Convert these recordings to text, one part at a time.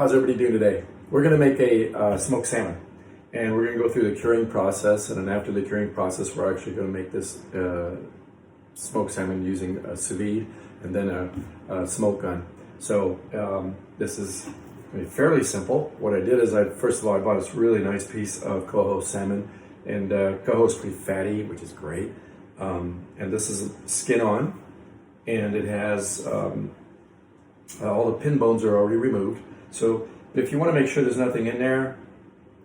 how's everybody doing today? We're gonna make a smoked salmon, and we're gonna go through the curing process, and then after the curing process, we're actually gonna make this smoked salmon using a sous vide and then a smoke gun. So this is fairly simple. What I did is first of all, I bought this really nice piece of coho salmon, and coho is pretty fatty, which is great. And this is skin on, and it has all the pin bones are already removed. So if you want to make sure there's nothing in there,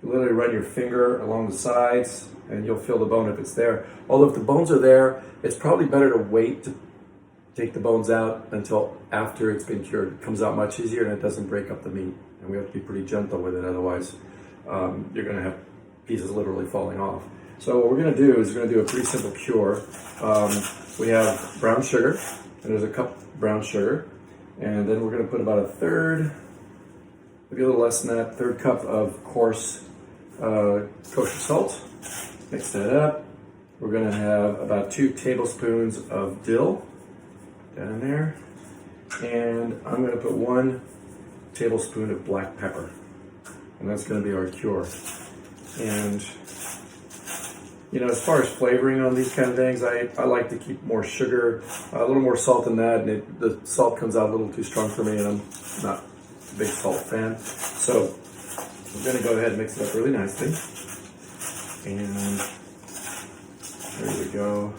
you literally run your finger along the sides and you'll feel the bone if it's there. Although if the bones are there, it's probably better to wait to take the bones out until after it's been cured. It comes out much easier and it doesn't break up the meat. And we have to be pretty gentle with it, otherwise you're going to have pieces literally falling off. So what we're going to do is we're going to do a pretty simple cure. We have brown sugar, and there's a cup of brown sugar. And then we're going to put about a third, maybe a little less than that, third cup of coarse kosher salt. Mix that up. We're going to have about 2 tablespoons of dill down in there. And I'm going to put 1 tablespoon of black pepper. And that's going to be our cure. And you know, as far as flavoring on these kind of things, I like to keep more sugar, a little more salt than that, and the salt comes out a little too strong for me, and I'm not a big salt fan. So I'm going to go ahead and mix it up really nicely. And there we go.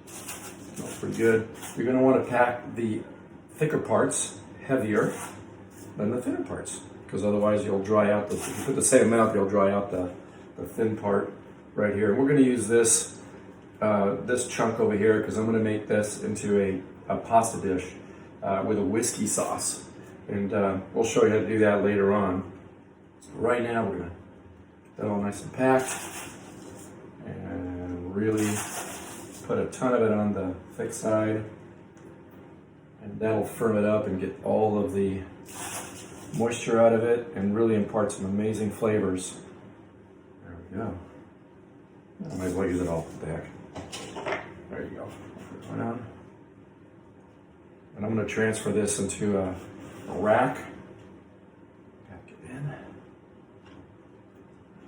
Smells pretty good. You're going to want to pack the thicker parts heavier than the thinner parts, because otherwise you'll dry out if you put the same amount, you'll dry out the thin part right here. And we're going to use this this chunk over here because I'm going to make this into a pasta dish with a whiskey sauce, and we'll show you how to do that later on. Right now we're going to get that all nice and packed and really put a ton of it on the thick side, and that'll firm it up and get all of the moisture out of it and really impart some amazing flavors. There we go. I might as well use it all. What the heck? There you go. Put one on. And I'm going to transfer this into a rack. Pack it in.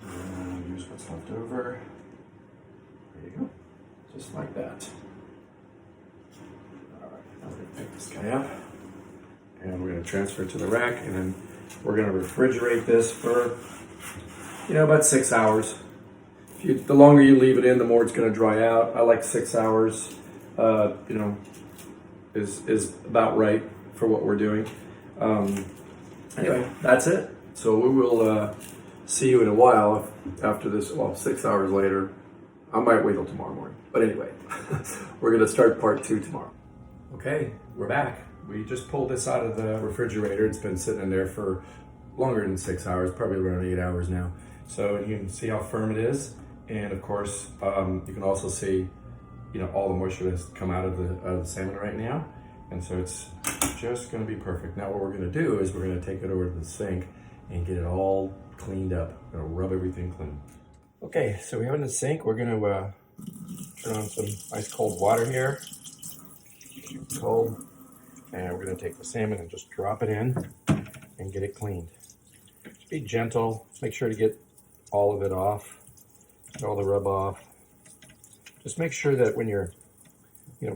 And use what's left over. There you go. Just like that. Alright, now we're going to pick this guy up. And we're going to transfer it to the rack. And then we're going to refrigerate this for, about 6 hours. The longer you leave it in, the more it's going to dry out. I like 6 hours, is about right for what we're doing. Anyway, that's it. So we will see you in a while after this. Well, 6 hours later. I might wait till tomorrow morning. But anyway, we're going to start part 2 tomorrow. Okay, we're back. We just pulled this out of the refrigerator. It's been sitting in there for longer than 6 hours, probably around 8 hours now. So you can see how firm it is. And of course, you can also see, all the moisture that's come out of the salmon right now. And so it's just going to be perfect. Now what we're going to do is we're going to take it over to the sink and get it all cleaned up. We're going to rub everything clean. Okay, so we have it in the sink. We're going to turn on some nice cold water here. Cold. And we're going to take the salmon and just drop it in and get it cleaned. Just be gentle. Make sure to get all of it off. Get all the rub off. Just make sure that when you're,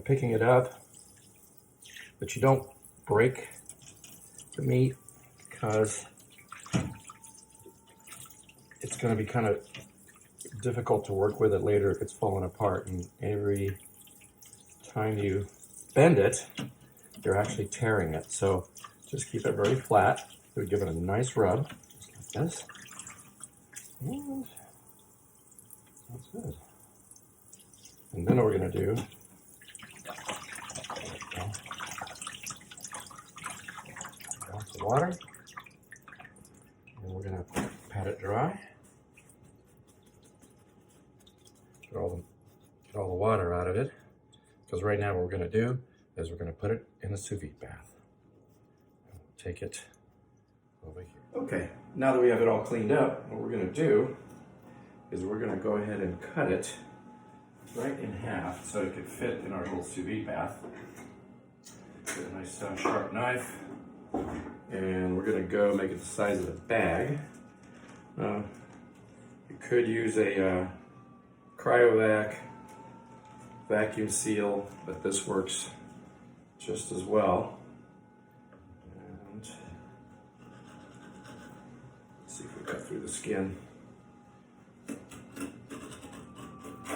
picking it up, that you don't break the meat, because it's going to be kind of difficult to work with it later if it's falling apart. And every time you bend it, you're actually tearing it. So just keep it very flat. So give it a nice rub, just like this. And that's good. And then what we're going to do, balance the water, and we're going to pat it dry. Get all the water out of it, because right now what we're going to do is we're going to put it in a sous vide bath. Take it over here. Okay, now that we have it all cleaned up, what we're going to do is we're going to go ahead and cut it right in half so it could fit in our little sous vide bath. Get a nice sharp knife, and we're gonna go make it the size of the bag. You could use a cryovac vacuum seal, but this works just as well. And let's see if we got through the skin. There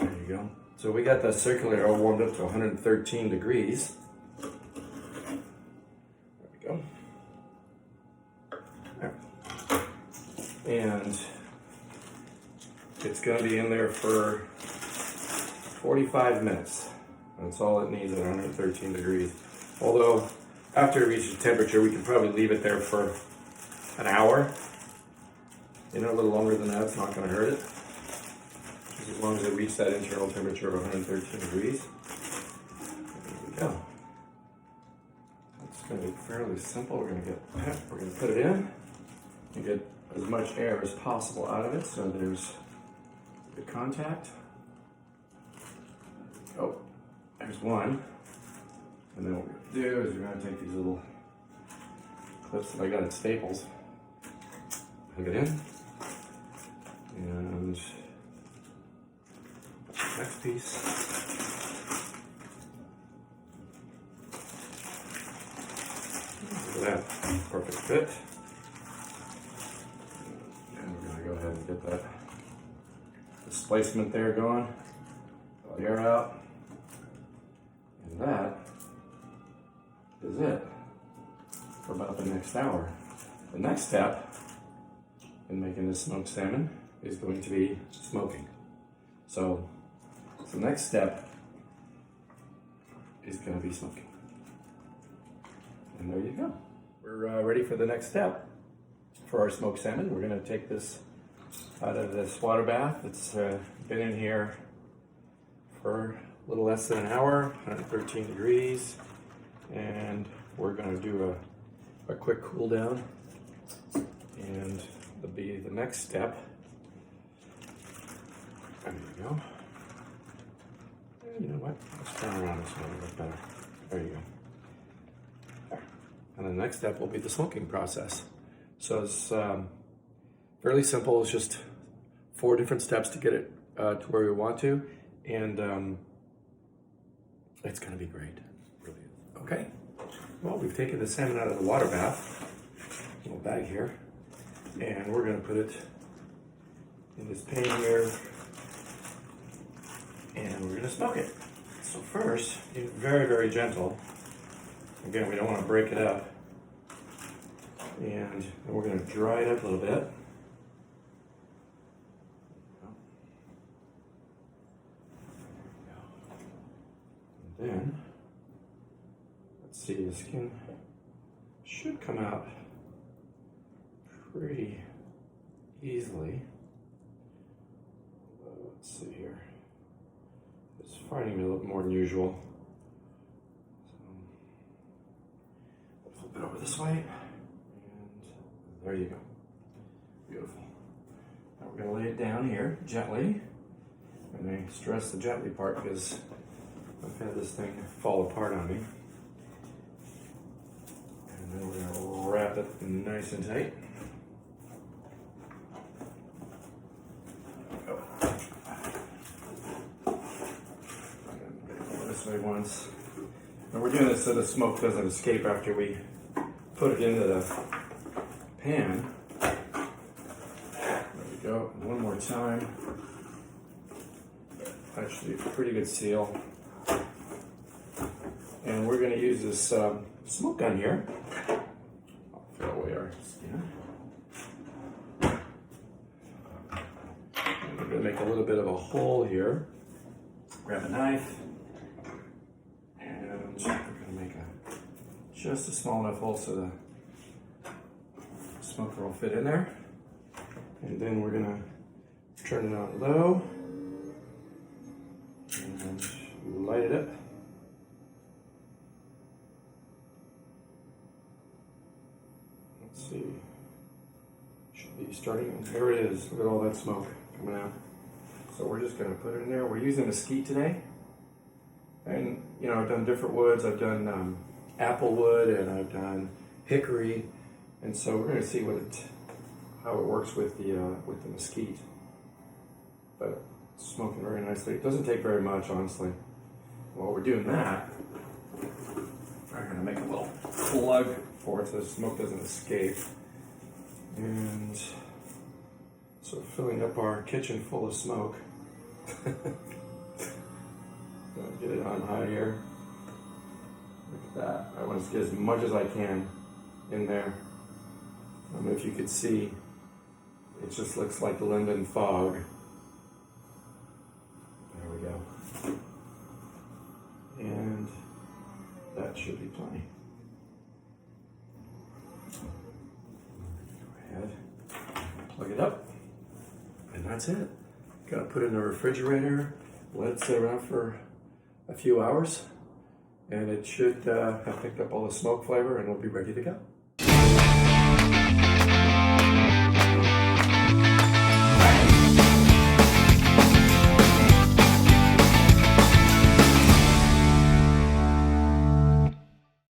you go. So we got the circulator all warmed up to 113 degrees. There we go. There. And it's going to be in there for 45 minutes. That's all it needs at 113 degrees. Although, after it reaches temperature, we can probably leave it there for an hour. You know, a little longer than that, it's not going to hurt it. Just as long as it reaches that internal temperature of 113 degrees. There we go. It's going to be fairly simple. We're going to put it in and get as much air as possible out of it, so there's good contact. Oh, there's one. And then what we're going to do is we're going to take these little clips that I got at Staples, plug it in, and next piece. Look at that, perfect fit. And we're going to go ahead and get that displacement there going, all the air out, and that is it for about the next hour. The next step in making this smoked salmon is going to be smoking. So the next step is going to be smoking. And there you go. We're ready for the next step for our smoked salmon. We're going to take this out of this water bath. It's been in here for a little less than an hour, 113 degrees. And we're going to do a quick cool down, and that'll be the next step. There you go. And you know what? Let's turn around this one a bit better. There you go. There. And the next step will be the smoking process. So it's fairly simple. It's just 4 different steps to get it to where we want to, and it's going to be great. Really is. Okay. Well, we've taken the salmon out of the water bath, little bag here, and we're going to put it in this pan here, and we're going to smoke it. So first, be very, very gentle. Again, we don't want to break it up. And then we're going to dry it up a little bit. And then, let's see, the skin should come out pretty easily. Let's see here. It's finding me a little more than usual. So, flip it over this way. There you go. Beautiful. Now we're going to lay it down here gently. And I stress the gently part because I've had this thing fall apart on me. And then we're going to wrap it nice and tight. This way once. And we're doing this so the smoke doesn't escape after we put it into the pan. There we go. One more time. Actually, a pretty good seal. And we're going to use this smoke gun here. I'll throw away our skin. And we're going to make a little bit of a hole here. Grab a knife. And we're going to make just a small enough hole so the smoker will fit in there. And then we're going to turn it on low and light it up. Let's see. Should be starting. There it is. Look at all that smoke coming out. So we're just going to put it in there. We're using mesquite today. And, you know, I've done different woods. I've done apple wood and I've done hickory. And so we're going to see how it works with the mesquite. But it's smoking very nicely. It doesn't take very much, honestly. While we're doing that, we're going to make a little plug for it so the smoke doesn't escape. And so filling up our kitchen full of smoke. Get it on high here. Look at that. I want to get as much as I can in there. I don't know if you could see, it just looks like Linden fog. There we go. And that should be plenty. Go ahead, plug it up, and that's it. Gotta put it in the refrigerator, let it sit around for a few hours, and it should have picked up all the smoke flavor and it'll be ready to go.